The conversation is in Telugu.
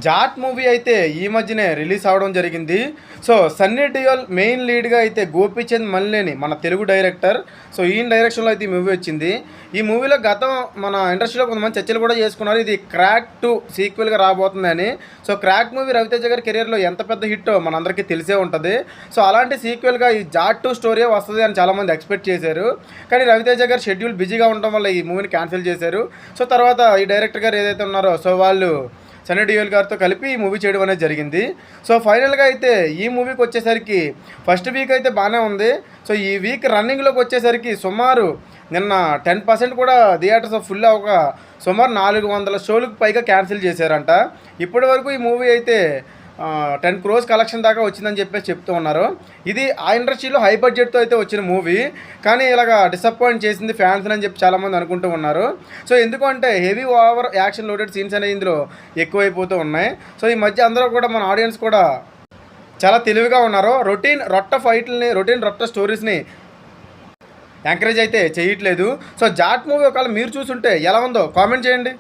జాట్ మూవీ అయితే ఈ మధ్యనే రిలీజ్ అవ్వడం జరిగింది. సో సన్నీ డియోల్ మెయిన్ లీడ్గా అయితే గోపీచంద్ మల్లేని మన తెలుగు డైరెక్టర్. సో ఈయన డైరెక్షన్లో అయితే ఈ మూవీ వచ్చింది. ఈ మూవీలో గతం మన ఇండస్ట్రీలో కొంతమంది చర్చలు కూడా చేసుకున్నారు, ఇది క్రాక్ 2 సీక్వెల్గా రాబోతుందని. సో క్రాక్ మూవీ రవితేజ గారి కెరియర్లో ఎంత పెద్ద హిట్టో మనందరికీ తెలిసే ఉంటుంది. సో అలాంటి సీక్వెల్గా ఈ జాట్ 2 స్టోరీ వస్తుంది అని చాలామంది ఎక్స్పెక్ట్ చేశారు. కానీ రవితేజ గారు షెడ్యూల్ బిజీగా ఉండడం వల్ల ఈ మూవీని క్యాన్సిల్ చేశారు. సో తర్వాత ఈ డైరెక్టర్ గారు ఏదైతే ఉన్నారో సో వాళ్ళు సన్నీ డియోల్ గారితో కలిపి ఈ మూవీ చేయడం అనేది జరిగింది. సో ఫైనల్గా అయితే ఈ మూవీకి వచ్చేసరికి ఫస్ట్ వీక్ అయితే బాగానే ఉంది. సో ఈ వీక్ రన్నింగ్లోకి వచ్చేసరికి సుమారు నిన్న 10% కూడా థియేటర్స్ ఫుల్ అవ్వక సుమారు 400 షోలకు పైగా క్యాన్సిల్ చేశారంట. ఇప్పటి వరకు ఈ మూవీ అయితే 10 crores కలెక్షన్ దాకా వచ్చిందని చెప్పేసి చెప్తూ ఉన్నారు. ఇది ఆ ఇండస్ట్రీలో హై బడ్జెట్తో అయితే వచ్చిన మూవీ, కానీ ఇలాగ డిసప్పాయింట్ చేసింది ఫ్యాన్స్ అని చెప్పి చాలామంది అనుకుంటూ ఉన్నారు. సో ఎందుకంటే heavy over action loaded scenes అనేవి ఇందులో ఎక్కువైపోతూ ఉన్నాయి. సో ఈ మధ్య అందరూ కూడా మన ఆడియన్స్ కూడా చాలా తెలివిగా ఉన్నారు. రొటీన్ రొట్ట స్టోరీస్ని ఎంకరేజ్ అయితే చేయట్లేదు. సో జాట్ మూవీ ఒకవేళ మీరు చూసుంటే ఎలా ఉందో కామెంట్ చేయండి.